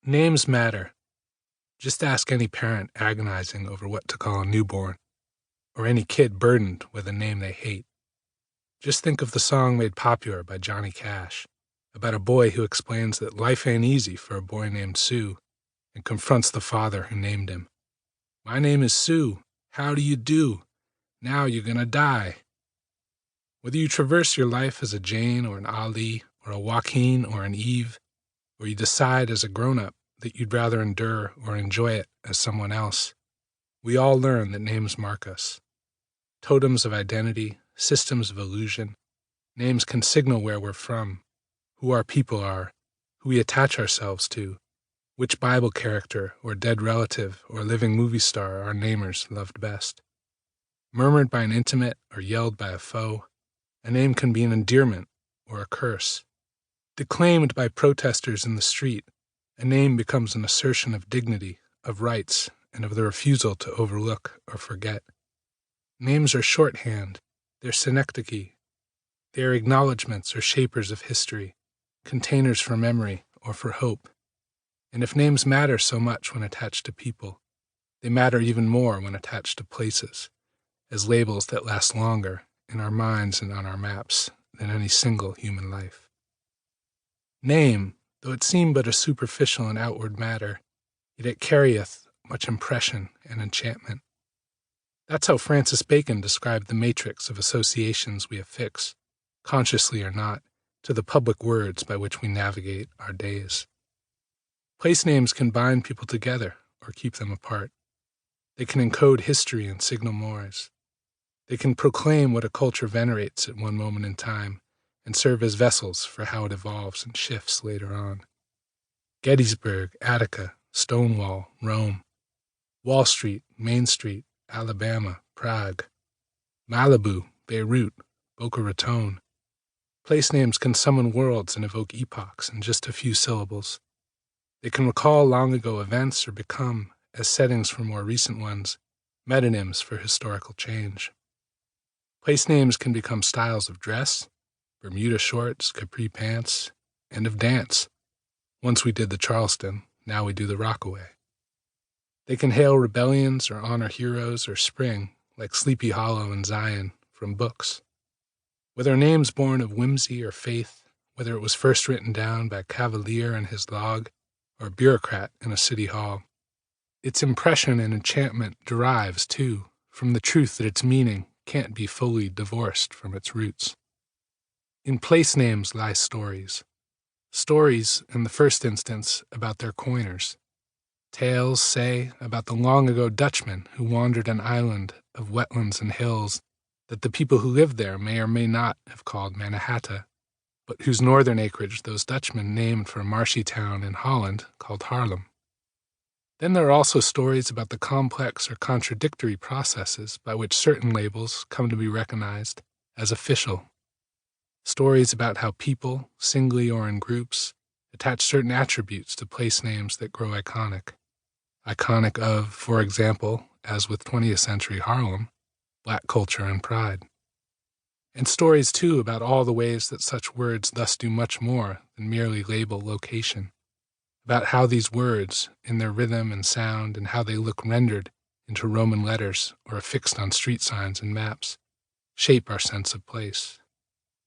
Names matter. Just ask any parent agonizing over what to call a newborn, or any kid burdened with a name they hate. Just think of the song made popular by Johnny Cash, about a boy who explains that life ain't easy for a boy named Sue, and confronts the father who named him. "My name is Sue. How do you do? Now you're gonna die." Whether you traverse your life as a Jane or an Ali or a Joaquin or an Eve, or you decide as a grown-up that you'd rather endure or enjoy it as someone else, we all learn that names mark us. Totems of identity, systems of illusion, names can signal where we're from, who our people are, who we attach ourselves to, which Bible character or dead relative or living movie star our namers loved best. Murmured by an intimate or yelled by a foe, a name can be an endearment or a curse. Declaimed by protesters in the street, a name becomes an assertion of dignity, of rights, and of the refusal to overlook or forget. Names are shorthand, they're synecdoche, they are acknowledgments or shapers of history, containers for memory or for hope. And if names matter so much when attached to people, they matter even more when attached to places, as labels that last longer in our minds and on our maps than any single human life. Name, though it seem but a superficial and outward matter, yet it carrieth much impression and enchantment. That's how Francis Bacon described the matrix of associations we affix, consciously or not, to the public words by which we navigate our days. Place names can bind people together or keep them apart. They can encode history and signal mores. They can proclaim what a culture venerates at one moment in time and serve as vessels for how it evolves and shifts later on. Gettysburg, Attica, Stonewall, Rome, Wall Street, Main Street, Alabama, Prague, Malibu, Beirut, Boca Raton. Place names can summon worlds and evoke epochs in just a few syllables. They can recall long ago events or become, as settings for more recent ones, metonyms for historical change. Place names can become styles of dress, Bermuda shorts, capri pants, and of dance. Once we did the Charleston, now we do the Rockaway. They can hail rebellions or honor heroes or spring, like Sleepy Hollow and Zion, from books. Whether a name's born of whimsy or faith, whether it was first written down by Cavalier in his log or bureaucrat in a city hall, its impression and enchantment derives, too, from the truth that its meaning can't be fully divorced from its roots. In place names lie stories. Stories, in the first instance, about their coiners. Tales, say, about the long-ago Dutchman who wandered an island of wetlands and hills that the people who lived there may or may not have called Mannahatta, but whose northern acreage those Dutchmen named for a marshy town in Holland called Harlem. Then there are also stories about the complex or contradictory processes by which certain labels come to be recognized as official. Stories about how people, singly or in groups, attach certain attributes to place names that grow iconic. Iconic of, for example, as with 20th century Harlem, Black culture and pride. And stories, too, about all the ways that such words thus do much more than merely label location. About how these words, in their rhythm and sound, and how they look rendered into Roman letters or affixed on street signs and maps, shape our sense of place.